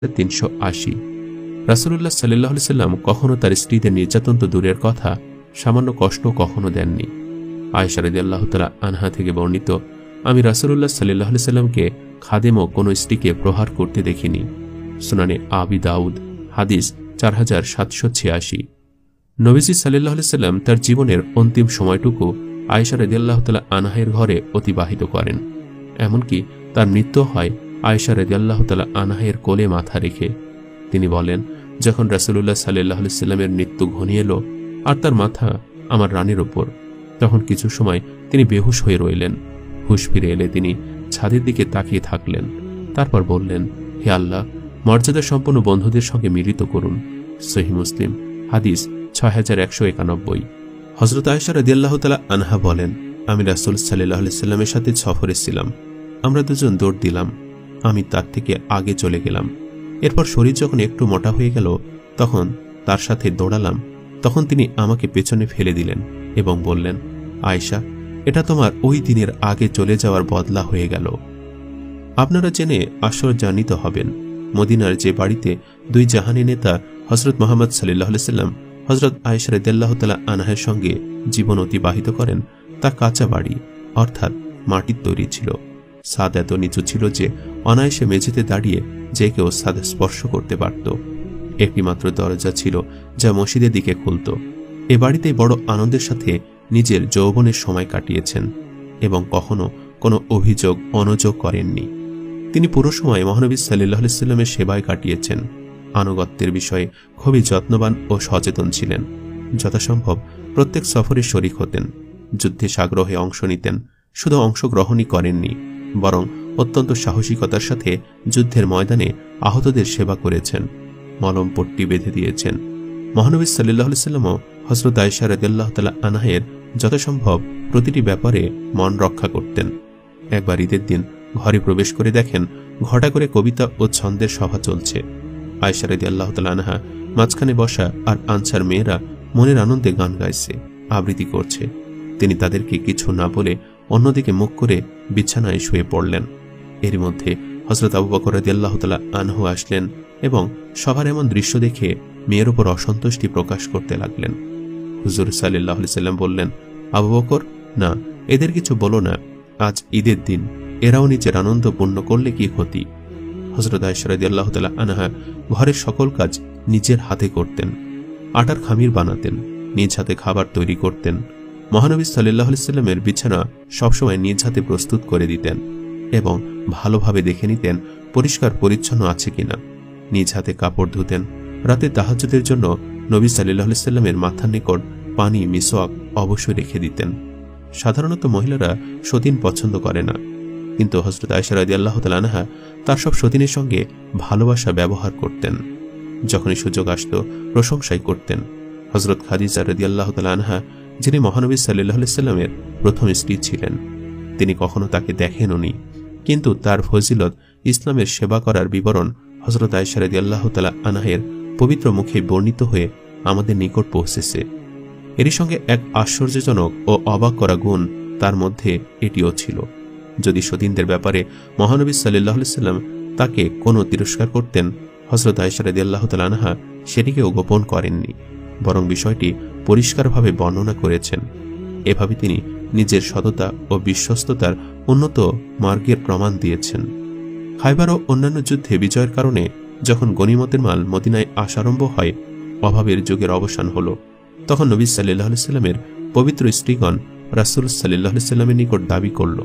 380। রাসূলুল্লাহ সাল্লাল্লাহু আলাইহি সাল্লাম কখনো তার স্ত্রীদের নির্যাতন তো দূরের কথা, সামান্য কষ্ট কখনো দেননি। আয়েশা রাদিয়াল্লাহু তাআলা আনহা থেকে বর্ণিত, আমি রাসূলুল্লাহ সাল্লাল্লাহু আলাইহি সাল্লামকে খাদেমও কোনো স্ত্রীকে প্রহার করতে দেখিনি। সুনানে আবি দাউদ, হাদিস 4786। নবীজি সাল্লাল্লাহু আলাইহি সাল্লাম তার জীবনের অন্তিম সময়টুকু আয়েশা রাদিয়াল্লাহু তাআলা আনহার ঘরে অতিবাহিত করেন। এমনকি তার মৃত্যু হয় আয়েশা রাদিয়াল্লাহু তাআলা আনহার কোলে মাথা রেখে। তিনি বলেন, যখন রাসূলুল্লাহ সাল্লাল্লাহু আলাইহি সাল্লামের মৃত্যু ঘনিয়ে এলো আর তার মাথা আমার রানীর ওপর, তখন কিছু সময় তিনি বেহুশ হয়ে রইলেন। হুঁশ ফিরে এলে তিনি ছাদের দিকে তাকিয়ে থাকলেন। তারপর বললেন, হে আল্লাহ, মর্যাদা সম্পন্ন বন্ধুদের সঙ্গে মিলিত করুন। সহিহ মুসলিম, হাদিস 6191। হযরত আয়েশা রাদিয়াল্লাহু তাআলা আনহা বলেন, আমি রাসূল সাল্লাল্লাহু আলাইহি সাল্লামের সাথে সফরে ছিলাম। আমরা দুজন দৌড় দিলাম। আমি তার থেকে আগে চলে গেলাম। এরপর শরীর যখন একটু মোটা হয়ে গেল তখন তার সাথে দৌড়ালাম। তখন তিনি আমাকে পেছনে ফেলে দিলেন এবং বললেন, আয়েশা, এটা তোমার ওই দিনের আগে চলে যাওয়ার বদলা হয়ে গেল। আপনারা জেনে আশ্চর্যান্বিত হবেন, মদিনার যে বাড়িতে দুই জাহানী নেতা হযরত মুহাম্মদ সাল্লাল্লাহু আলাইহি সাল্লাম হযরত আয়েশা রাদিয়াল্লাহু তাআলা আনহার সঙ্গে জীবন অতিবাহিত করেন, তা কাঁচা বাড়ি, অর্থাৎ মাটির তৈরি ছিল। ছাদ এত নিচু ছিল যে অনায়াসে মেঝেতে দাঁড়িয়ে যে কেউ ছাদ স্পর্শ করতে পারত। একটি মাত্র দরজা ছিল যা মসজিদের দিকে খুলত। এ বাড়িতে বড় আনন্দের সাথে নিজের যৌবনের সময় কাটিয়েছেন এবং কখনো কোনো অভিযোগ অনযোগ করেননি। তিনি পুরো সময় মহানবী সাল্লাল্লাহু আলাইহি সাল্লামের সেবায় কাটিয়েছেন। আনুগত্যের বিষয়ে খুবই যত্নবান ও সচেতন ছিলেন। যথাসম্ভব প্রত্যেক সফরে শরীক হতেন, যুদ্ধে সাগ্রহে অংশ নিতেন। শুধু অংশগ্রহণই করেননি, বরং অত্যন্ত সাহসিকতার সাথে যুদ্ধের ময়দানে আহতদের সেবা করেছেন, মলম পট্টি বেঁধে দিয়েছেন। মহানবী সাল্লাল্লাহু আলাইহি সাল্লামও হযরত আয়েশা রাদিয়াল্লাহু তাআলা আনহার যথাসম্ভব প্রতিটি ব্যাপারে মন রক্ষা করতেন। একবার ঈদের দিন ঘরে প্রবেশ করে দেখেন ঘটা করে কবিতা ও ছন্দের সভা চলছে। আয়েশা রাদিয়াল্লাহু তাআলা আনহা মাঝখানে বসা আর আনসার মেয়েরা মনের আনন্দে গান গাইছে, আবৃত্তি করছে। তিনি তাদেরকে কিছু না বলে অন্যদিকে মুখ করে বিছানায় শুয়ে পড়লেন। এর মধ্যে হযরত আবু বকর রাদিয়াল্লাহু তাআলা আনহু আসলেন এবং সবার এমন দৃশ্য দেখে মেয়ের উপর অসন্তুষ্টি প্রকাশ করতে লাগলেন। হুজুর সাল্লাল্লাহু আলাইহি সাল্লাম বললেন, আবু বকর, না, এদের কিছু বলো না। আজ ঈদের দিন, এরাও নিজের আনন্দ পূর্ণ করলে কি ক্ষতি। হযরত আয়েশা রাদিয়াল্লাহু তাআলা আনহা ঘরের সকল কাজ নিজের হাতে করতেন। আটার খামির বানাতেন, নিজ হাতে খাবার তৈরি করতেন। মহানবী সাল্লাল্লাহু আলাইহি সাল্লামের বিছানা সবসময় নিজ হাতে প্রস্তুত করে দিতেন এবং ভালোভাবে দেখে নিতেন পরিষ্কার পরিচ্ছন্ন আছে কিনা। নিজ হাতে কাপড় ধুতেন। রাতে তাহাজ্জুদের জন্য নবী সাল্লাল্লাহু আলাইহি সাল্লামের মাথার নিকট পানি, মিসওয়াক অবশ্যই রেখে দিতেন। সাধারণত মহিলারা সতীন পছন্দ করে না, কিন্তু হযরত আয়েশা রাদিয়াল্লাহু তাআলা আনহা তার সব সতীনের সঙ্গে ভালোবাসা ব্যবহার করতেন। যখনই সুযোগ আসত প্রশংসাই করতেন। হযরত খাদিজা রাদিয়াল্লাহু তাআলা আনহা, যিনি মহানবী সাল্লাল্লাহু আলাইহি সাল্লামের প্রথম স্ত্রী ছিলেন, তিনি কখনো তাকে দেখেননি, কিন্তু তার ফজিলত, ইসলামের সেবা করার বিবরণ হযরত আয়েশা রাদিয়াল্লাহু তাআলা আনহার পবিত্র মুখে বর্ণিত হয়ে আমাদের নিকট পৌঁছেছে। এরই সঙ্গে এক আশ্চর্যজনক ও অবাক করা গুণ তার মধ্যে এটিও ছিল। যদি সতীনদের ব্যাপারে মহানবী সাল্লাল্লাহু আলাইহি সাল্লাম তাকে কোনো তিরস্কার করতেন, হযরত আয়েশা রাদিয়াল্লাহু তাআলা আনহা সেটিকেও গোপন করেননি, বরং বিষয়টি পরিষ্কারভাবে বর্ণনা করেছেন। এভাবে তিনি নিজের সততা ও বিশ্বস্ততার উন্নত মার্গের প্রমাণ দিয়েছেন। খায়বার ও অন্যান্য যুদ্ধে বিজয়ের কারণে যখন গনিমতের মাল মদিনায় আসারম্ভ হয়, অভাবের যুগের অবসান হল, তখন নবী সাল্লাল্লাহু আলাইহি সাল্লামের পবিত্র স্ত্রীগণ রাসূল সাল্লাল্লাহু আলাইহি সাল্লামের নিকট দাবি করল,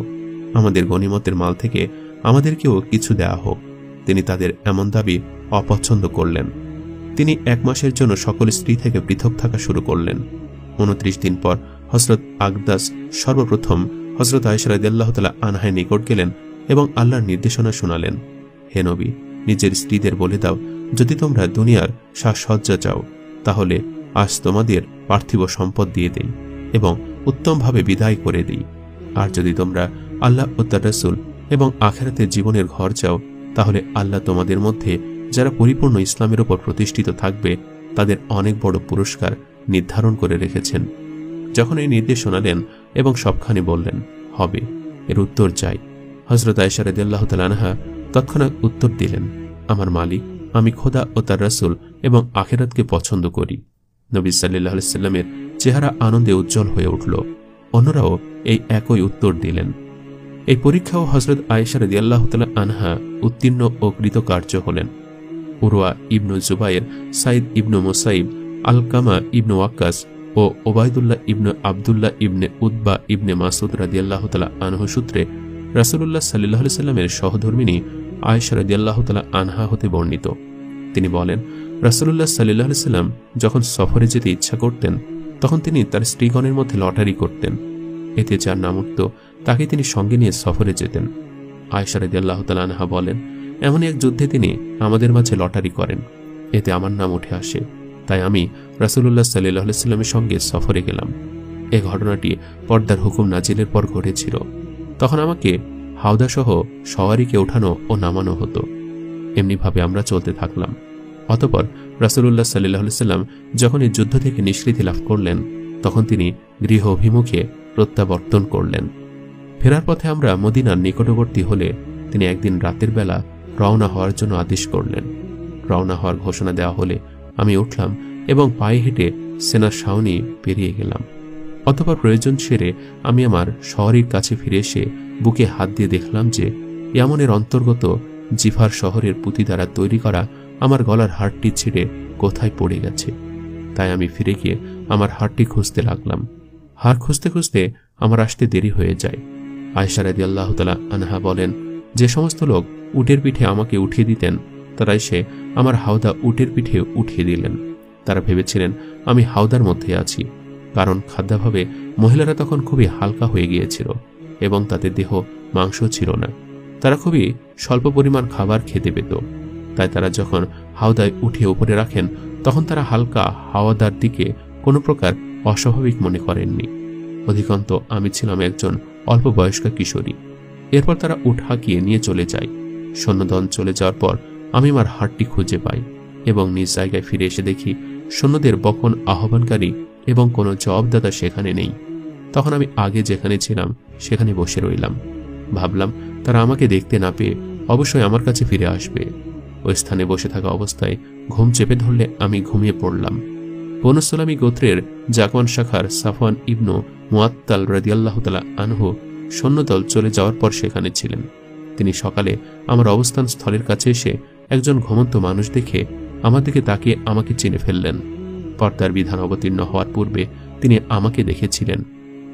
আমাদের গনিমতের মাল থেকে আমাদেরকেও কিছু দেয়া হোক। তিনি তাদের এমন দাবি অপছন্দ করলেন। তিনি 1 মাসের জন্য সকল স্ত্রী থেকে পৃথক থাকা শুরু করলেন। 29 দিন পর হযরত আগদাস সর্বপ্রথম হযরত আয়েশা রাদিয়াল্লাহু তাআলা আনহার নিকট গেলেন এবং আল্লাহর নির্দেশনা শোনালেন, হে নবী, নিজের স্ত্রীদের বলে দাও, যদি তোমরা দুনিয়ার সাজসজ্জা চাও তাহলে আজ তোমাদের পার্থিব সম্পদ দিয়ে দেই এবং উত্তমভাবে বিদায় করে দিই। আর যদি তোমরা আল্লাহ ও তার রাসূল এবং আখিরাতের জীবনের ঘর চাও তাহলে আল্লাহ তোমাদের মধ্যে যারা পরিপূর্ণ ইসলামের উপর প্রতিষ্ঠিত থাকবে তাদের অনেক বড় পুরস্কার নির্ধারণ করে রেখেছেন। যখন এই নির্দেশ শোনালেন এবং সবখানে বললেন, হবে, এর উত্তর চাই, হযরত আয়েশা রাদিয়াল্লাহু তাআলা আনহা তৎক্ষণাৎ উত্তর দিলেন, আমার মালিক, আমি খোদা ও তার রাসূল এবং আখিরাতকে পছন্দ করি। নবী সাল্লাল্লাহু আলাইহি সাল্লামের চেহারা আনন্দে উজ্জ্বল হয়ে উঠল। অন্যরাও এই একই উত্তর দিলেন। এই পরীক্ষাও হযরত আয়েশা রাদিয়াল্লাহু তাআলা আনহা উত্তীর্ণ ও কৃতকার্য হলেন। উরওয়া ইবনু জুবায়ের, সাইদ ইবনু মুসাইব, আলকামা ইবনু ওয়াক্কাস ও ওবায়দুল্লাহ ইবনু আবদুল্লাহ ইবনে উতবা ইবনে মাসউদ রাদিয়াল্লাহু তাআলা আনহু সূত্রে রাসূলুল্লাহ সাল্লাল্লাহু আলাইহি সাল্লামের সহধর্মিণী আয়েশা রাদিয়াল্লাহু তাআলা আনহা হতে বর্ণিত। তিনি বলেন, রাসূলুল্লাহ সাল্লাল্লাহু আলাইহি সাল্লাম যখন সফরে যেতে ইচ্ছা করতেন তখন তিনি তার স্ত্রীগণের মধ্যে লটারি করতেন। এতে যার নাম উঠত তাকে তিনি সঙ্গে নিয়ে সফরে যেতেন। আয়েশা রাদিয়াল্লাহু তাআলা আনহা বলেন, এমনই এক যুদ্ধে তিনি আমাদের মাঝে লটারি করেন, এতে আমার নাম উঠে আসে, তাই আমি রাসূলুল্লাহ সাল্লাল্লাহু আলাইহি সাল্লামের সঙ্গে সফরে গেলাম। এই ঘটনাটি পর্দার হুকুম নাজিলের পর ঘটেছিল। তখন আমাকে হাওদাসহ সওয়ারিকে ওঠানো ও নামানো হতো। এমনিভাবে আমরা চলতে থাকলাম। অতঃপর রাসূলুল্লাহ সাল্লাল্লাহু আলাইহি সাল্লাম যখন এই যুদ্ধ থেকে নিষ্কৃতি লাভ করলেন তখন তিনি গৃহ অভিমুখে প্রত্যাবর্তন করলেন। ফেরার পথে আমরা মদিনার নিকটবর্তী হলে তিনি একদিন রাতের বেলা রওনা হওয়ার জন্য আদেশ করলেন। রওনা হওয়ার ঘোষণা দেওয়া হলে আমি উঠলাম এবং পায়ে হেঁটে সেনার ছাউনি পেরিয়ে গেলাম। অতঃপর প্রয়োজন সেরে আমি আমার শহরের কাছে ফিরে এসে বুকে হাত দিয়ে দেখলাম যে ইয়ামনের অন্তর্গত জিফার শহরের পুঁতি দ্বারা তৈরি করা আমার গলার হাড়টি ছিঁড়ে কোথায় পড়ে গেছে। তাই আমি ফিরে গিয়ে আমার হাড়টি খুঁজতে লাগলাম। হাড় খুঁজতে খুঁজতে আমার আসতে দেরি হয়ে যায়। আয়েশা রাদিয়াল্লাহু তাআলা আনহা বলেন, যে সমস্ত লোক উটের পিঠে আমাকে উঠিয়ে দিতেন তারা এসে আমার হাওদা উটের পিঠে উঠিয়ে দিলেন। তারা ভেবেছিলেন আমি হাওদার মধ্যে আছি, কারণ খাদ্যাভাবে মহিলারা তখন খুবই হালকা হয়ে গিয়েছিল এবং তাদের দেহ মাংস ছিল না। তারা খুবই স্বল্প পরিমাণ খাবার খেতে পেত। তাই তারা যখন হাওদায় উঠিয়ে উপরে রাখেন তখন তারা হালকা হাওয়াদার দিকে কোনো প্রকার অস্বাভাবিক মনে করেননি। অধিকন্ত আমি ছিলাম একজন অল্প বয়স্কা কিশোরী। এরপর তারা উট হাঁকিয়ে নিয়ে চলে যায়। সৈন্যদল চলে যাওয়ার পর আমি আমার হাড়টি খুঁজে পাই এবং নিজ জায়গায় ফিরে এসে দেখি সৈন্যদের বকন আহ্বানকারী এবং কোনো জবাবদাতা সেখানে নেই। তখন আমি আগে যেখানে ছিলাম সেখানে বসে রইলাম। ভাবলাম তারা আমাকে দেখতে না পেয়ে অবশ্যই আমার কাছে ফিরে আসবে। ওই স্থানে বসে থাকা অবস্থায় ঘুম চেপে ধরলে আমি ঘুমিয়ে পড়লাম। বনু সুলামি গোত্রের জাকওয়ান শাখার সাফওয়ান ইবনু মুআত্তাল রাদিয়াল্লাহু তাআলা আনহু সৈন্যদল চলে যাওয়ার পর সেখানে ছিলেন। তিনি সকালে আমার অবস্থান স্থলের কাছে এসে একজন ঘুমন্ত মানুষ দেখে আমার দিকে তাকিয়ে আমাকে চিনে ফেললেন। পর্দার বিধান অবতীর্ণ হওয়ার পূর্বে তিনি আমাকে দেখেছিলেন।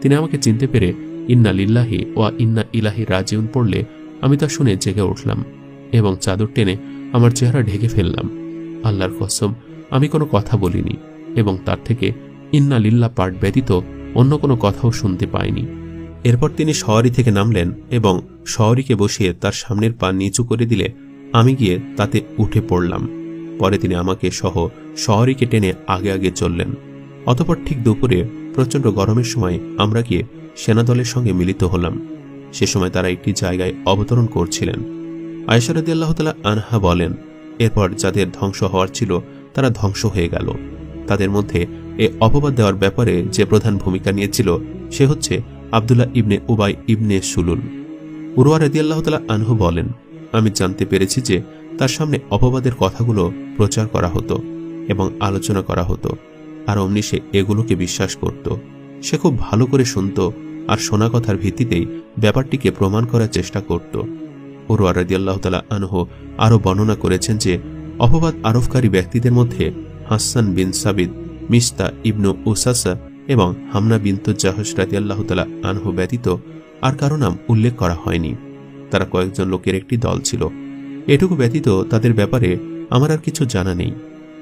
তিনি আমাকে চিনতে পেরে ইন্না লিল্লাহি ওয়া ইন্না ইলাইহি রাজিউন পড়লে আমি তা শুনে জেগে উঠলাম এবং চাদর টেনে আমার চেহারা ঢেকে ফেললাম। আল্লাহর কসম, আমি কোনো কথা বলিনি এবং তার থেকে ইন্না লিল্লাহ পাঠ ব্যতীত অন্য কোনো কথাও শুনতে পাইনি। এরপর তিনি সওয়ারি থেকে নামলেন এবং সওয়ারিকে বসিয়ে তার সামনের পা নিচু করে দিলে আমি গিয়ে তাতে উঠে পড়লাম। পরে তিনি আমাকে সহ সওয়ারিকে টেনে আগে আগে চললেন। অতঃপর ঠিক দুপুরে প্রচণ্ড গরমের সময় আমরা গিয়ে সেনাদলের সঙ্গে মিলিত হলাম। সে সময় তারা একটি জায়গায় অবতরণ করছিলেন। আয়েশা রাদিয়াল্লাহু তাআলা আনহা বলেন, এরপর যাদের ধ্বংস হওয়ার ছিল তারা ধ্বংস হয়ে গেল। তাদের মধ্যে এ অপবাদ দেওয়ার ব্যাপারে যে প্রধান ভূমিকা নিয়েছিল সে হচ্ছে আব্দুল্লাহ ইবনে উবাই ইবনে সুলুল। উরওয়া রাদিয়াল্লাহু তাআলা আনহু বলেন, আমি জানতে পেরেছি যে তার সামনে অপবাদের কথাগুলো প্রচার করা হতো এবং আলোচনা করা হতো, আর অমনি সে এগুলোকে বিশ্বাস করত। সে খুব ভালো করে শুনত আর শোনা কথার ভিত্তিতেই ব্যাপারটিকে প্রমাণ করার চেষ্টা করত। উরওয়া রাদিয়াল্লাহু তাআলা আনহু আরও বর্ণনা করেছেন যে অপবাদ আরোপকারী ব্যক্তিদের মধ্যে হাসান বিন সাবিত, মিস্তা ইবনু উসাসা এবং হামনা বিনতু জাহশ রাদিয়াল্লাহু তাআলা আনহু ব্যতীত আর কারো নাম উল্লেখ করা হয়নি। তারা কয়েকজন লোকের একটি দল ছিল। এটুকু ব্যতীত তাদের ব্যাপারে আমার আর কিছু জানা নেই।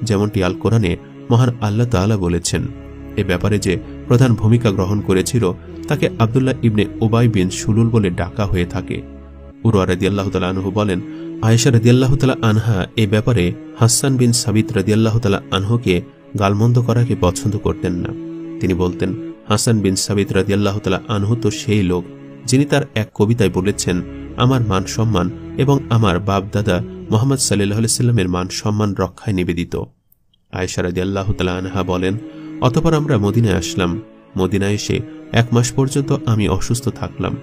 যেমনটি আল কোরআনে মহান আল্লাহ তাআলা বলেছেন, এ ব্যাপারে যে প্রধান ভূমিকা গ্রহণ করেছিল তাকে আব্দুল্লাহ ইবনে উবাই বিন সুলুল বলে ডাকা হয়ে থাকে। উরওয়া রাদিয়াল্লাহু তাআলা আনহু বলেন, আয়েশা রাদিয়াল্লাহু তাআলা আনহা এ ব্যাপারে হাসান বিন সাবিত রাদিয়াল্লাহু তাআলা আনহুকে গালমন্দ করাকে পছন্দ করতেন না। তিনি বলতেন, হাসান বিন সাবিত রাদিয়াল্লাহু তাআলা আনহু তো সেই লোক যিনি তার এক কবিতায় বলেছেন, আমার মান সম্মান এবং আমার বাপ দাদা মুহাম্মদ সাল্লাল্লাহু আলাইহি সাল্লামের মান সম্মান রক্ষায় নিবেদিত। আয়েশা রাদিয়াল্লাহু তাআলা আনহা বলেন, অতঃপর আমরা মদিনায় আসলাম। মদিনায় এসে 1 মাস পর্যন্ত আমি অসুস্থ থাকলাম।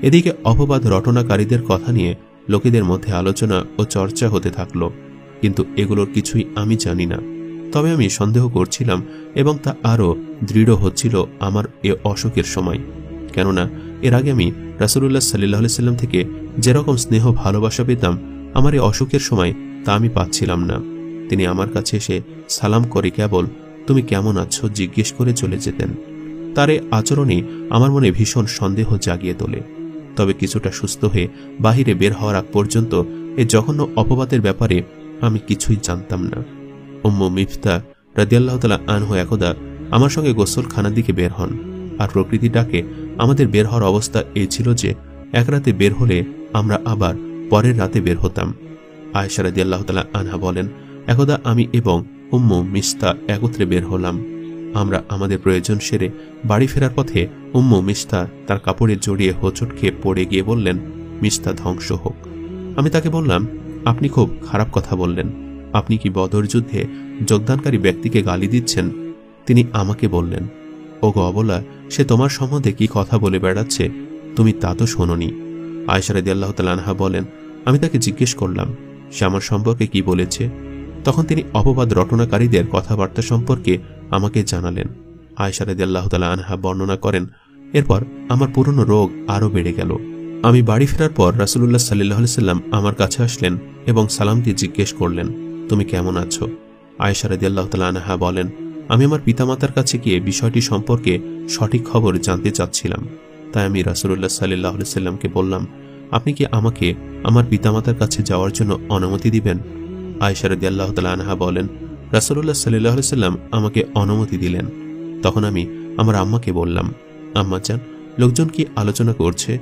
এদিকে অপবাদ রটনাকারীদের কথা নিয়ে লোকেদের মধ্যে আলোচনা ও চর্চা হতে থাকল। কিন্তু এগুলোর কিছুই আমি জানি না। তবে আমি সন্দেহ করছিলাম এবং তা আরও দৃঢ় হচ্ছিল আমার এ অসুখের সময়। কেননা এর আগে আমি রাসূলুল্লাহ সাল্লাল্লাহু আলাইহি সাল্লাম থেকে যেরকম স্নেহ ভালোবাসা পেতাম, আমার এই অসুখের সময় তা আমি পাচ্ছিলাম না। তিনি আমার কাছে এসে সালাম করে কেবল তুমি কেমন আছো জিজ্ঞেস করে চলে যেতেন। তার এই আচরণই আমার মনে ভীষণ সন্দেহ জাগিয়ে তোলে। তবে কিছুটা সুস্থ হয়ে বাহিরে বের হওয়ার আগ পর্যন্ত এই জঘন্য অপবাদের ব্যাপারে আমি কিছুই জানতাম না। উম্মু মিফতা রাদিয়াল্লাহু তাআলা আনহু একদা আমার সঙ্গে গোসলখানার দিকে বের হন। আর প্রকৃতি ডাকে আমাদের বের হওয়ার অবস্থা এই ছিল যে এক রাতে বের হলে আমরা আবার পরের রাতে বের হতাম। আয়েশা রাদিয়াল্লাহু তাআলা আনহা বলেন, একদা আমি এবং উম্মু মিস্তা একত্রে বের হলাম। আমরা আমাদের প্রয়োজন সেরে বাড়ি ফেরার পথে উম্মু মিস্তা তার কাপড়ে জড়িয়ে হোঁচট খেয়ে পড়ে গিয়ে বললেন, মিস্তা ধ্বংস হোক। আমি তাকে বললাম, আপনি খুব খারাপ কথা বললেন। আপনি কি বদর যুদ্ধে যোগদানকারী ব্যক্তিকে গালি দিচ্ছেন? তিনি আমাকে বললেন, ওগো অবলা, সে তোমার সম্বন্ধে কি কথা বলে বেড়াচ্ছে, তুমি তা তো শোনোনি। আয়েশা রাদিয়াল্লাহু তাআলা আনহা বলেন, আমি তাকে জিজ্ঞেস করলাম সে আমার সম্পর্কে কি বলেছে। তখন তিনি অপবাদ রটনাকারীদের কথাবার্তা সম্পর্কে আমাকে জানালেন। আয়েশা রাদিয়াল্লাহু তাআলা আনহা বর্ণনা করেন, এরপর আমার পুরনো রোগ আরও বেড়ে গেল। আমি বাড়ি ফেরার পর রাসূলুল্লাহ সাল্লাল্লাহু আলাইহি সাল্লাম আমার কাছে আসলেন এবং সালাম দিয়ে জিজ্ঞেস করলেন, তুমি কেমন আছো? আয়েশা রাদিয়াল্লাহু তাআলা আনহা বলেন, আমি আমার পিতামাতার কাছে গিয়ে বিষয়টি সম্পর্কে সঠিক খবর জানতে চাচ্ছিলাম। তাই আমি রাসূলুল্লাহ সাল্লাল্লাহু আলাইহি সাল্লামকে বললাম, আপনি কি আমাকে আমার পিতামাতার কাছে যাওয়ার জন্য অনুমতি দিবেন? আয়েশা রাদিয়াল্লাহু তাআলা আনহা বলেন, রাসূলুল্লাহ সাল্লাল্লাহু আলাইহি সাল্লাম আমাকে অনুমতি দিলেন। তখন আমি আমার আম্মাকে বললাম, আম্মাজান, লোকজন কি আলোচনা করছে?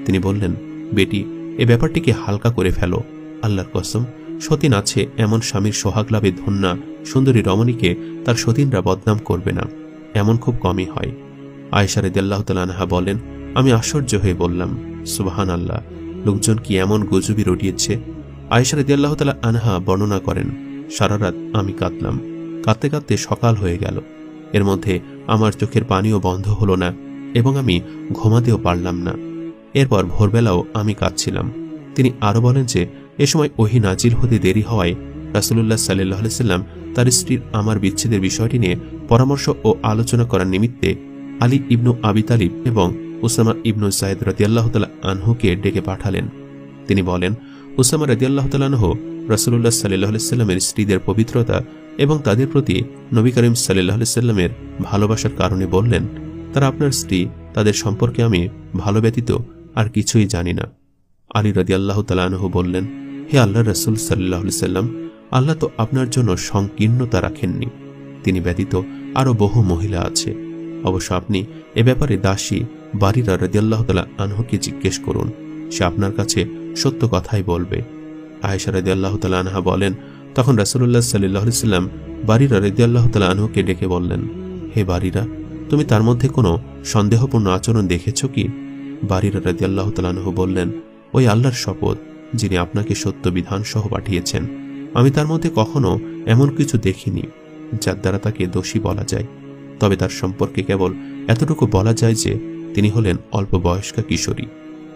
তিনি বললেন, বেটি, এ ব্যাপারটিকে হালকা করে ফেলো। আল্লাহর কসম, সতীন আছে এমন স্বামীর সোহাগ লাভে ধন্যা সুন্দরী রমণীকে তার সতীনরা বদনাম করবে না, এমন খুব কমই হয়। আয়েশা রাদিয়াল্লাহু তাআলা আনহা বলেন, আমি আশ্চর্য হয়ে বললাম, সুবহানাল্লাহ, লোকজন কি এমন গুজবি রটিয়েছে? আয়েশা রাদিয়াল্লাহু তাআলা আনহা বর্ণনা করেন, সারা রাত আমি কাঁদলাম। কাঁদতে কাঁদতে সকাল হয়ে গেল। এর মধ্যে আমার চোখের পানিও বন্ধ হলো না এবং আমি ঘুমাতেও পারলাম না। এরপর ভোরবেলাও আমি কাঁদছিলাম। তিনি আরো বলেন যে এ সময় ওহী নাজিল হতে দেরি হওয়ায় রাসূলুল্লাহ সাল্লাল্লাহু আলাইহি সাল্লাম তার স্ত্রীর আমার বিচ্ছেদের বিষয়টি নিয়ে পরামর্শ ও আলোচনা করার নিমিত্তে আলী ইবনু আবি তালিব এবং উসামা ইবনু যায়েদ রাদিয়াল্লাহু তাআলা আনহুকে ডেকে পাঠালেন। তিনি বলেন, উসামা রাদিয়াল্লাহু তাআলা আনহু রাসূলুল্লাহ সাল্লাল্লাহু আলাইহি সাল্লামের স্ত্রীদের পবিত্রতা এবং তাদের প্রতি নবী করিম সাল্লাল্লাহু আলাইহি সাল্লামের ভালোবাসার কারণে বললেন, তারা আপনার স্ত্রী, তাদের সম্পর্কে আমি ভালো ব্যতীত আর কিছুই জানি না। আলী রাদিয়াল্লাহু তাআলা আনহু বললেন, হে আল্লাহর রাসূল সাল্লাল্লাহু আলাইহি সাল্লাম, আল্লাহ তো আপনার জন্য সংকীর্ণতা রাখেননি। তিনি ব্যতীত আরও বহু মহিলা আছে। অবশ্য আপনি এ ব্যাপারে দাসী বারিরা রাদিয়াল্লাহু তাআলা আনহুকে জিজ্ঞেস করুন, সে আপনার কাছে সত্য কথাই বলবে। আয়েশা রাদিয়াল্লাহু তাআলা আনহা বলেন, তখন রাসূলুল্লাহ সাল্লাল্লাহু আলাইহি সাল্লাম বারিরা রাদিয়াল্লাহু তাআলা আনহুকে ডেকে বললেন, হে বারিরা, তুমি তার মধ্যে কোনো সন্দেহপূর্ণ আচরণ দেখেছ কি? বারিরা রাদিয়াল্লাহু তাআলা আনহু বললেন, ওই আল্লাহর শপথ যিনি আপনাকে সত্য বিধান সহ পাঠিয়েছেন, আমি তার মধ্যে কখনো এমন কিছু দেখিনি যার দ্বারা তাকে দোষী বলা যায়। তবে তার সম্পর্কে কেবল এতটুকু বলা যায় যে তিনি হলেন অল্প বয়স্কা কিশোরী।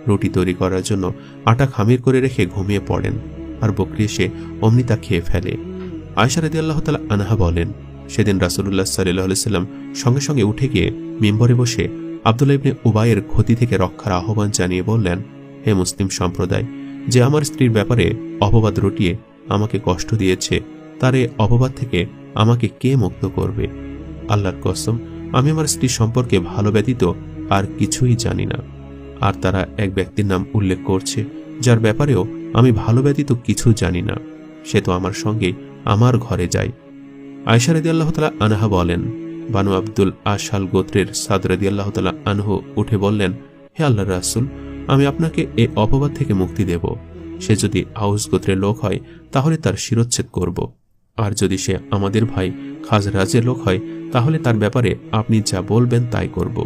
রুটি তৈরি করার জন্য আটা খামির করে রেখে ঘুমিয়ে পড়েন আর বকরি এসে অমনি তা খেয়ে ফেলে। আয়েশা রাদিয়াল্লাহু তাআলা আনহা বলেন, সেদিন রাসূলুল্লাহ সাল্লাল্লাহু আলাইহি সাল্লাম সঙ্গে সঙ্গে উঠে গিয়ে মিম্বরে বসে আব্দুল্লাহ ইবনে উবাইয়ের ক্ষতি থেকে রক্ষার আহ্বান জানিয়ে বললেন, হে মুসলিম সম্প্রদায়, যে আমার স্ত্রীর ব্যাপারে অপবাদ রটিয়ে আমাকে কষ্ট দিয়েছে, তার এই অপবাদ থেকে আমাকে কে মুক্ত করবে? আল্লাহর কসম, আমি আমার স্ত্রী সম্পর্কে ভালো ব্যতীত আর কিছুই জানি না। আর তারা এক ব্যক্তির নাম উল্লেখ করছে যার ব্যাপারেও আমি ভালো ব্যতীত কিছু জানি না। সে তো আমার সঙ্গে আমার ঘরে যায়। আয়েশা রাদিয়াল্লাহু তাআলা আনহা বলেন, বানু আব্দুল আশাল গোত্রের সাদ রাদিয়াল্লাহু তাআলা আনহু উঠে বললেন, হে আল্লাহর রাসূল, আমি আপনাকে এই অপবাদ থেকে মুক্তি দেব। সে যদি আউস গোত্রের লোক হয় তাহলে তার শিরচ্ছেদ করব, আর যদি সে আমাদের ভাই খাজরাজের লোক হয় তাহলে তার ব্যাপারে আপনি যা বলবেন তাই করব।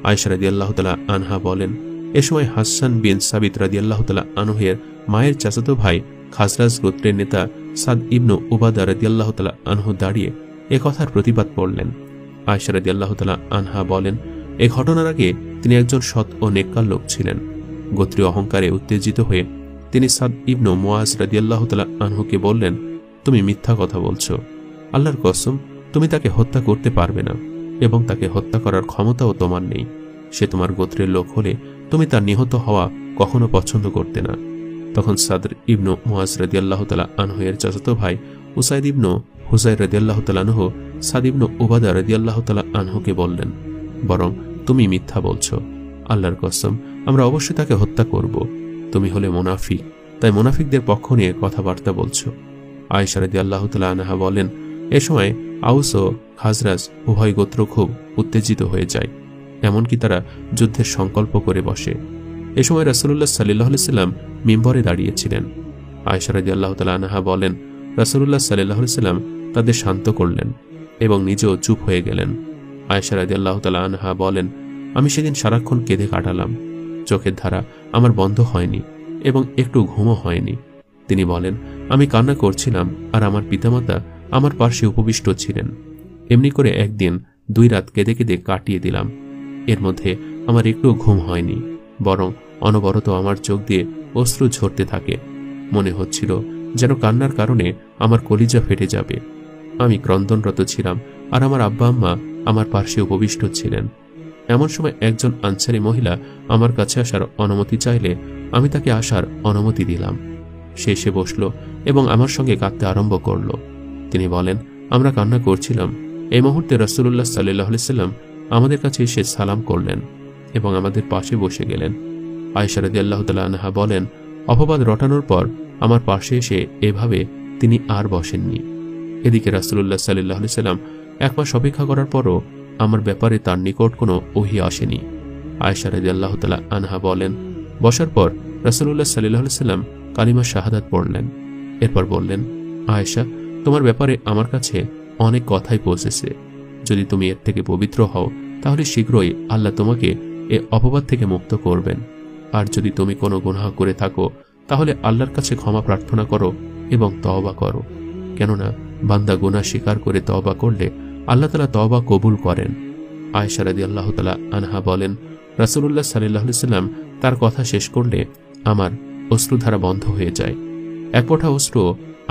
আয়েশা রাদিয়াল্লাহু তাআলা আনহা বলেন, এ সময় হাসান বিন সাবিত রাদিয়াল্লাহু তাআলা আনহুর মায়ের চাচাতো ভাই খাজরাজ গোত্রের নেতা সাদ ইবনু উবাদা রাদিয়াল্লাহু তাআলা আনহু দাঁড়িয়ে এ কথার প্রতিবাদ করলেন। আয়েশা রাদিয়াল্লাহু তাআলা আনহা বলেন, এ ঘটনার আগে তিনি একজন সৎ ও নেককার লোক ছিলেন। গোত্রীয় অহংকারে উত্তেজিত হয়ে তিনি সাদ ইবনু মুআজ রাদিয়াল্লাহু তাআলা আনহুকে বললেন, তুমি মিথ্যা কথা বলছো। আল্লাহর কসম, তুমি তাকে হত্যা করতে পারবে না এবং তাকে হত্যা করার ক্ষমতাও তোমার নেই। সে তোমার গোত্রের লোক হলে তুমি তার নিহত হওয়া কখনো পছন্দ করতে না। তখন সাদর ইবনু মুআজ রাদিয়াল্লাহু তাআলা আনহু এর চাচাতো ভাই উসাইদ ইবনু হুযাইর রাদিয়াল্লাহু তাআলা আনহু সাদ ইবনু উবাদা রাদিয়াল্লাহু তাআলা আনহুকে বললেন, বরং তুমি মিথ্যা বলছো। আল্লাহর কসম, আমরা অবশ্যই তাকে হত্যা করব। তুমি হলে মুনাফিক, তাই মুনাফিকদের পক্ষ নিয়ে কথাবার্তা বলছো। আয়েশা রাদিয়াল্লাহু তাআলা আনহা বলেন, এ সময় আউস ও খাজরাজ উভয় গোত্র খুব উত্তেজিত হয়ে যায়, এমনকি তারা যুদ্ধের সংকল্প করে বসে। এ সময় রাসূলুল্লাহ সাল্লাল্লাহু আলাইহি সাল্লাম মিম্বরে দাঁড়িয়েছিলেন। আয়েশা রাদিয়াল্লাহু তাআলা আনহা বলেন, রাসূলুল্লাহ সাল্লাল্লাহু আলাইহি সাল্লাম তাদের শান্ত করলেন এবং নিজেও চুপ হয়ে গেলেন। আয়েশা রাদিয়াল্লাহু তাআলা আনহা বলেন, আমি সেদিন সারাক্ষণ কেঁদে কাটালাম। চোখের ধারা আমার বন্ধ হয়নি এবং একটু ঘুমও হয়নি। তিনি বলেন, আমি কান্না করছিলাম আর আমার পিতামাতা আমার পাশে উপবিষ্ট ছিলেন। এমনি করে একদিন 2 রাত কেঁদে কেঁদে কাটিয়ে দিলাম। এর মধ্যে আমার একটু ঘুম হয়নি, বরং অনবরত আমার চোখ দিয়ে অশ্রু ঝরতে থাকে। মনে হচ্ছিল যেন কান্নার কারণে আমার কলিজা ফেটে যাবে। আমি ক্রন্দনরত ছিলাম আর আমার আব্বা আম্মা আমার পাশে উপবিষ্ট ছিলেন। এমন সময় একজন আনসারী মহিলা আমার কাছে আসার অনুমতি চাইলে আমি তাকে আসার অনুমতি দিলাম। সে এসে বসল এবং আমার সঙ্গে কাঁদতে আরম্ভ করল। তিনি বলেন, আমরা কান্না করছিলাম। এই মুহূর্তে রাসূলুল্লাহ সাল্লাল্লাহু আলাইহি সাল্লাম আমাদের কাছে এসে সালাম করলেন এবং আমাদের পাশে বসে গেলেন। আয়েশা রাদিয়াল্লাহু তাআলা আনহা বলেন, অপবাদ রটানোর পর আমার পাশে এসে এভাবে তিনি আর বসেননি। এদিকে রাসূলুল্লাহ সাল্লাল্লাহু আলাইহি সাল্লাম 1 মাস অপেক্ষা করার পরও আমার ব্যাপারে তার নিকট কোনো ওহী আসেনি। আয়েশা রাদিয়াল্লাহু তাআলা আনহা বলেন, বসার পর রাসূলুল্লাহ সাল্লাল্লাহু আলাইহি সাল্লাম কালিমা শাহাদাত পড়লেন। এরপর বললেন, আয়েশা, তোমার ব্যাপারে আমার কাছে অনেক কথাই পৌঁছেছে। যদি তুমি এর থেকে পবিত্র হও তাহলে শীঘ্রই আল্লাহ তোমাকে এ অপবাদ থেকে মুক্ত করবেন। আর যদি তুমি কোনো গুনাহ করে থাকো তাহলে আল্লাহর কাছে ক্ষমা প্রার্থনা করো এবং তওবা করো, কেননা বান্দা গুনাহ স্বীকার করে তওবা করলে আল্লাহ তাআলা তওবা কবুল করেন। আয়েশা রাদিয়াল্লাহু তাআলা আনহা বলেন, রাসূলুল্লাহ সাল্লাল্লাহু আলাইহি সাল্লাম তার কথা শেষ করলে আমার অশ্রুধারা বন্ধ হয়ে যায়। এক ফোঁটা অশ্রু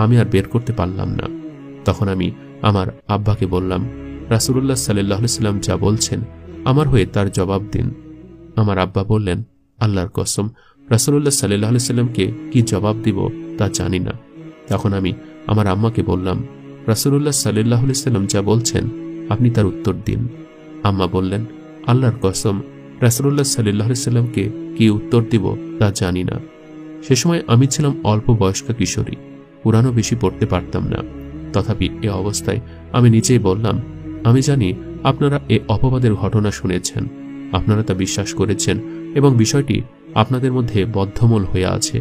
আমি আর বের করতে পারলাম না। তখন আমি আমার আব্বাকে বললাম, রাসূলুল্লাহ সাল্লাল্লাহু আলাইহি সাল্লাম যা বলছেন আমার হয়ে তার জবাব দিন। আমার আব্বা বললেন, আল্লাহর কসম, রাসূলুল্লাহ সাল্লাল্লাহু আলাইহি সাল্লামকে কি জবাব দিব তা জানি না। তখন আমি আমার আম্মাকে বললাম, রাসূলুল্লাহ সাল্লাল্লাহু আলাইহি সাল্লাম যা বলছেন আপনি তার উত্তর দিন। আম্মা বললেন, আল্লাহর কসম, রাসূলুল্লাহ সাল্লাল্লাহু আলাইহি সাল্লামকে কি উত্তর দিব তা জানি না। সে সময় আমি ছিলাম অল্প বয়স্কা কিশোরী, কুরআনও বেশি পড়তে পারতাম না। তথাপি এ অবস্থায় আমি নিজেই বললাম, আমি জানি আপনারা এ অপবাদের ঘটনা শুনেছেন, আপনারা তা বিশ্বাস করেছেন এবং বিষয়টি আপনাদের মধ্যে বদ্ধমূল হয়ে আছে।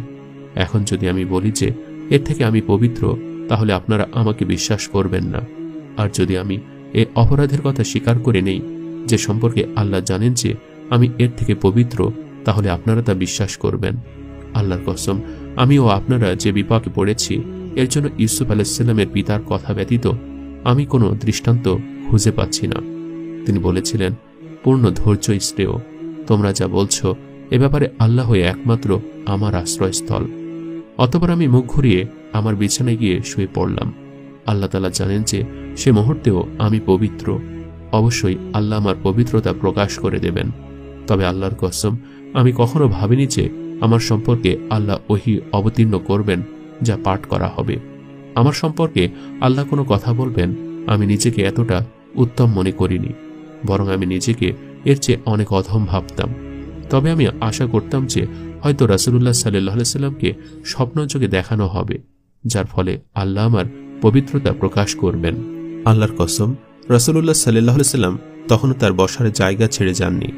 এখন যদি আমি বলি যে এর থেকে আমি পবিত্র, তাহলে আপনারা আমাকে বিশ্বাস করবেন না। আর যদি আমি এ অপরাধের কথা স্বীকার করে নেই, যে সম্পর্কে আল্লাহ জানেন যে আমি এর থেকে পবিত্র, তাহলে আপনারা তা বিশ্বাস করবেন। আল্লাহর কসম, আমি ও আপনারা যে বিপাকে পড়েছি এর জন্য ইউসুফ আলাইহিস সালামের পিতার কথা ব্যতীত আমি কোনো দৃষ্টান্ত খুঁজে পাচ্ছি না। তিনি বলেছিলেন, পূর্ণ ধৈর্য শ্রেয়, তোমরা যা বলছো এ ব্যাপারে আল্লাহই একমাত্র আমার আশ্রয়স্থল। অতঃপর আমি মুখ ঘুরিয়ে আমার বিছানায় গিয়ে শুয়ে পড়লাম। আল্লাহ তাআলা জানেন যে সে মুহূর্তেও আমি পবিত্র। অবশ্যই আল্লাহ আমার পবিত্রতা প্রকাশ করে দেবেন। তবে আল্লাহর কসম, আমি কখনো ভাবিনি যে আমার সম্পর্কে আল্লাহ ওহী অবতীর্ণ করবেন যা পাঠ করা হবে। আমার সম্পর্কে আল্লাহ কোনো কথা বলবেন আমি নিজেকে এতটা উত্তম মনে করিনি, বরং আমি নিজেকে এর চেয়ে অনেক অধম ভাবতাম। তবে আমি আশা করতাম যে হয়তো রাসূলুল্লাহ সাল্লাল্লাহু আলাইহি সাল্লামকে স্বপ্নযোগে দেখানো হবে, যার ফলে আল্লাহ আমার পবিত্রতা প্রকাশ করবেন। আল্লাহর কসম, রাসূলুল্লাহ সাল্লাল্লাহু আলাইহি সাল্লাম তখনও তার বসার জায়গা ছেড়ে যাননি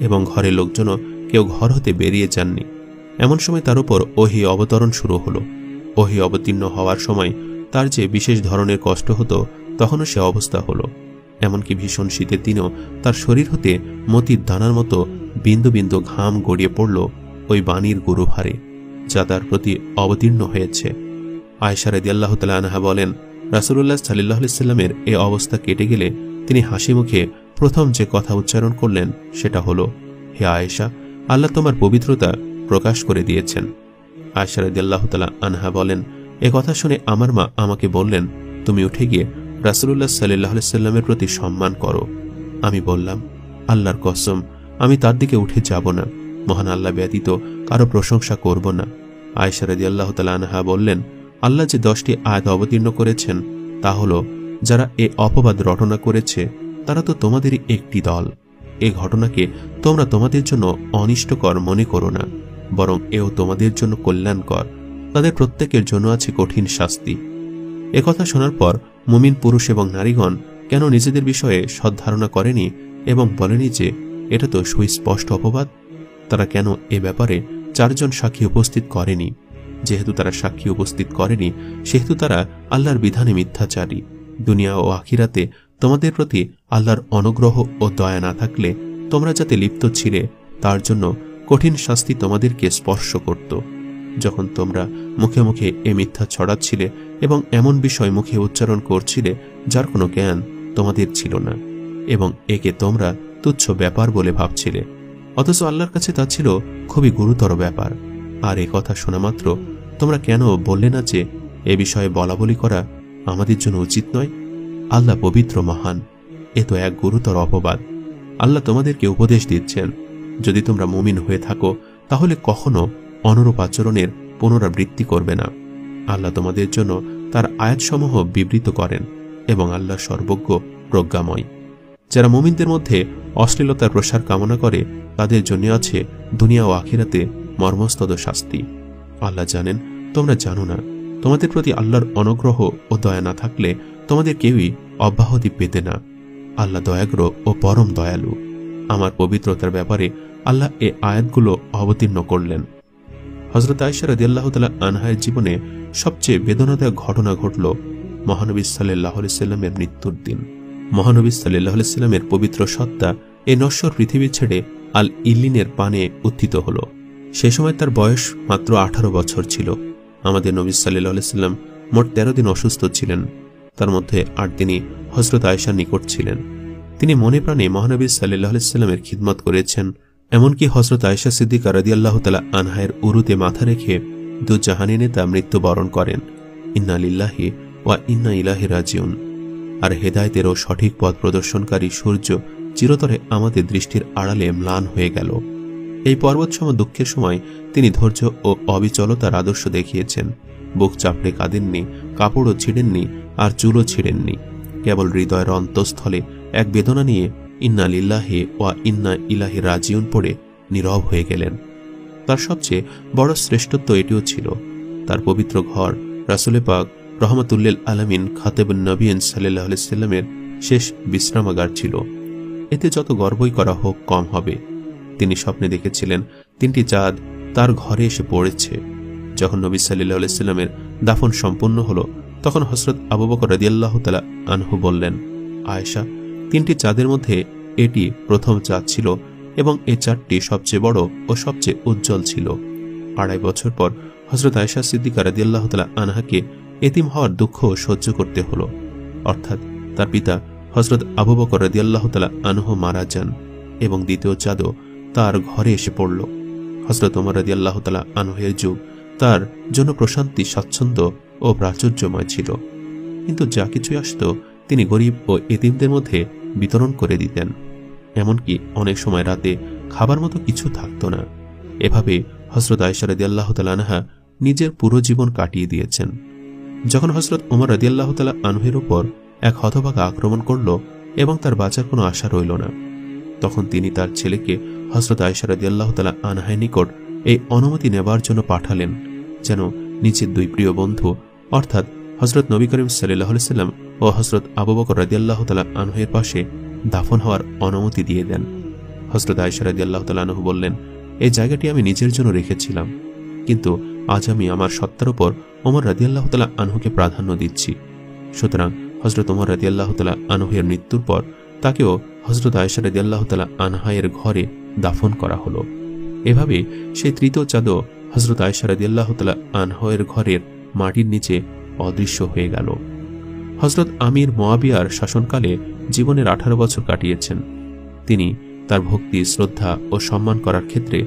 এবং ঘরের লোকজনও কেউ ঘর হতে বেরিয়ে যাননি। এমন সময় তার উপর ওহী অবতরণ শুরু হলো। ওহী অবতীর্ণ হওয়ার সময় তার যে বিশেষ ধরনের কষ্ট হতো, তখনও সে অবস্থা হলো। এমনকি ভীষণ শীতের দিনেও তার শরীর হতে মতির দানার মতো বিন্দু বিন্দু ঘাম গড়িয়ে পড়ল ওই বাণীর গুরুভারে, যা তার প্রতি অবতীর্ণ হয়েছে। আয়েশা রাদিয়াল্লাহু তাআলা আনহা বলেন, রাসূলুল্লাহ সাল্লাল্লাহু আলাইহি সাল্লামের এই অবস্থা কেটে গেলে তিনি হাসি মুখে প্রথম যে কথা উচ্চারণ করলেন সেটা হলো, হে আয়েশা, আল্লাহ তোমার পবিত্রতা প্রকাশ করে দিয়েছেন। আয়েশা রাদিয়াল্লাহু তাআলা আনহা বলেন, কথা শুনে আমার মা আমাকে বললেন, তুমি উঠে গিয়ে রাসূলুল্লাহ সাল্লাল্লাহু আলাইহি সাল্লামের প্রতি সম্মান করো। আমি বললাম, আল্লাহর কসম, আমি তার দিকে উঠে যাব না। মহান আল্লাহ ব্যতীত কারো প্রশংসা করব না। আয়েশা রাদিয়াল্লাহু তাআলা আনহা বললেন, আল্লাহ যে 10টি আয়াত অবতীর্ণ করেছেন তা হলো, যারা এ অপবাদ রটনা করেছে তারা তো তোমাদেরই একটি দল। এ ঘটনাকে তোমরা তোমাদের জন্য অনিষ্টকর মনে করো না, বরং এও তোমাদের জন্য কল্যাণকর। তাদের প্রত্যেকের জন্য আছে কঠিন শাস্তি। একথা শোনার পর মুমিন পুরুষ এবং নারীগণ কেন নিজেদের বিষয়ে সদ্ধারণা করেনি এবং বলেনি যে এটা তো সুস্পষ্ট অপবাদ? তারা কেন এ ব্যাপারে 4 জন সাক্ষী উপস্থিত করেনি? যেহেতু তারা সাক্ষী উপস্থিত করেনি, সেহেতু তারা আল্লাহর বিধানে মিথ্যাচারী। দুনিয়া ও আখিরাতে তোমাদের প্রতি আল্লাহর অনুগ্রহ ও দয়া না থাকলে তোমরা যাতে লিপ্ত ছিলে তার জন্য কঠিন শাস্তি তোমাদেরকে স্পর্শ করত। যখন তোমরা মুখে মুখে এ মিথ্যা ছড়াচ্ছিলে এবং এমন বিষয় মুখে উচ্চারণ করছিলে যার কোনো জ্ঞান তোমাদের ছিল না, এবং একে তোমরা তুচ্ছ ব্যাপার বলে ভাবছিলে, অথচ আল্লাহর কাছে তা ছিল খুবই গুরুতর ব্যাপার। আর এ কথা শোনা মাত্র তোমরা কেন বললে না যে এ বিষয়ে বলা বলি করা আমাদের জন্য উচিত নয়? আল্লাহ পবিত্র মহান, এ তো এক গুরুতর অপবাদ। আল্লাহ তোমাদেরকে উপদেশ দিচ্ছেন, যদি তোমরা মুমিন হয়ে থাকো তাহলে কখনো অনুরূপ আচরণের পুনরাবৃত্তি করবে না। আল্লাহ তোমাদের জন্য তার আয়াতসমূহ বিবৃত করেন এবং আল্লাহ সর্বজ্ঞ প্রজ্ঞাময়। যারা মুমিনদের মধ্যে অশ্লীলতার প্রসার কামনা করে তাদের জন্য আছে দুনিয়া ও আখিরাতে মর্মস্তদ শাস্তি। আল্লাহ জানেন, তোমরা জানো না। তোমাদের প্রতি আল্লাহর অনুগ্রহ ও দয়া না থাকলে তোমাদের কেউই অব্যাহতি পেতে না। আল্লাহ দয়াগ্র ও পরম দয়ালু। আমার পবিত্রতার ব্যাপারে আল্লাহ এ আয়াতগুলো অবতীর্ণ করলেন। হযরত আয়েশা রাদিয়াল্লাহু তাআলা আনহার জীবনে সবচেয়ে বেদনাদায়ক ঘটনা ঘটল মহানবী সাল্লাল্লাহু আলাইহি সাল্লামের মৃত্যুর দিন। মহানবী সাল্লাল্লাহু আলাইহি সাল্লামের পবিত্র সত্তা এই নশ্বর পৃথিবী ছেড়ে আল ইল্লিনের পানে উত্থিত হল। সে সময় তার বয়স মাত্র 18 বছর ছিল। আমাদের নবী সাল্লাল্লাহু আলাইহি সাল্লাম মোট 13 দিন অসুস্থ ছিলেন। তার মধ্যে 8 দিনই হযরত আয়েশার নিকট ছিলেন। তিনি মনে প্রাণে মহানবী সাল্লাল্লাহু আলাইহি সাল্লামের খিদমত করেছেন। এমনকি হযরত আয়েশা সিদ্দিকা রাদিয়াল্লাহু তাআলা আনহার উরুতে মাথা রেখে দুজাহানী নেতা মৃত্যুবরণ করেন। ইন্না লিল্লাহি ওয়া ইন্না ইলাইহি রাজিউন। আর হেদায়েতের ও সঠিক পথ প্রদর্শনকারী সূর্য চিরতরে আমাদের দৃষ্টির আড়ালে ম্লান হয়ে গেল। এই পর্বতসম দুঃখের সময় তিনি ধৈর্য ও অবিচলতার আদর্শ দেখিয়েছেন। বুক চাপড়ে কাঁদেননি, কাপড়ও ছিঁড়েননি, আর চুলও ছিঁড়েননি। কেবল হৃদয়ের অন্তঃস্থলে এক বেদনা নিয়ে ইন্না লিল্লাহি ওয়া ইন্না ইলাইহি রাজিউন পড়ে নীরব হয়ে গেলেন। তার সবচেয়ে বড় শ্রেষ্ঠত্ব এটিও ছিল, তার পবিত্র ঘর রাসূলে পাক রহমাতুল্লিল আলামিন খাতেবুন নবিয়্যিন সাল্লাল্লাহু আলাইহি সাল্লামের শেষ বিশ্রামাগার ছিল। এতে যত গর্বই করা হোক কম হবে। তিনি স্বপ্নে দেখেছিলেন 3টি চাঁদ তার ঘরে এসে পড়েছে। যখন নবী সাল্লাল্লাহু আলাইহি সাল্লামের দাফন সম্পূর্ণ হলো, তখন হযরত আবু বকর রাদিয়াল্লাহু তাআলা আনহু বললেন, আয়েশা, 3টি চাঁদের মধ্যে এটি প্রথম চাঁদ ছিল এবং এই চাঁদটি সবচেয়ে বড় ও সবচেয়ে উজ্জ্বল ছিল। 2.5 বছর পর হযরত আয়েশা সিদ্দিকা রাদিয়াল্লাহু তাআলা আনহাকে এতিম হওয়ার দুঃখ সহ্য করতে হলো। অর্থাৎ তার পিতা হযরত আবু বকর রাদিয়াল্লাহু তাআলা আনহু মারা যান এবং দ্বিতীয় চাঁদও তার ঘরে এসে পড়ল। হযরত ওমর রাদিয়াল্লাহু তাআলা আনহুর যুগ তার জন্য প্রশান্তি, স্বাচ্ছন্দ্য ও প্রাচুর্যময় ছিল। কিন্তু যা কিছুই আসত তিনি গরিব ও এতিমদের মধ্যে বিতরণ করে দিতেন। এমনকি অনেক সময় রাতে খাবার মতো কিছু থাকত না। এভাবে হযরত আয়েশা রাদিয়াল্লাহু তাআলা আনহা নিজের পুরো জীবন কাটিয়ে দিয়েছেন। যখন হযরত ওমর রাদিয়াল্লাহু তাআলা আনহুর উপর এক হতভাগা আক্রমণ করল এবং তার বাঁচার কোনো আশা রইল না, তখন তিনি তার ছেলেকে হযরত আয়েশা রাদিয়াল্লাহু তাআলা আনহার নিকট এই অনুমতি নেবার জন্য পাঠালেন, যেন নিজের 2 প্রিয় বন্ধু অর্থাৎ হযরত নবী করিম সাল্লাল্লাহু আলাইহি সাল্লাম ও হযরত আবু বকর রাদিয়াল্লাহু তাআলা আনহুর পাশে দাফন হওয়ার অনুমতি দিয়ে দেন। হযরত আয়েশা রাদিয়াল্লাহু তাআলা আনহু বললেন, এই জায়গাটি আমি নিজের জন্য রেখেছিলাম, কিন্তু আজ আমি আমার সত্তার উপর ওমর রাদিয়াল্লাহু তাআলা আনহুকে প্রাধান্য দিচ্ছি। সুতরাং হযরত ওমর রাদিয়াল্লাহু তাআলা আনহুর মৃত্যুর পর তাকেও হযরত আয়েশা রাদিয়াল্লাহু তাআলা আনহার ঘরে দাফন করা হলো। এভাবে সেই তৃতীয় চাঁদও হযরত আয়েশা রাদিয়াল্লাহু তাআলা আনহার ঘরের মাটির নিচে অদৃশ্য হয়ে গেল। হযরত আমির মুয়াবিয়ার শাসনকালে জীবনের 18 বছর কাটিয়েছেন। তিনি তার ভক্তি, শ্রদ্ধা ও সম্মান করার ক্ষেত্রে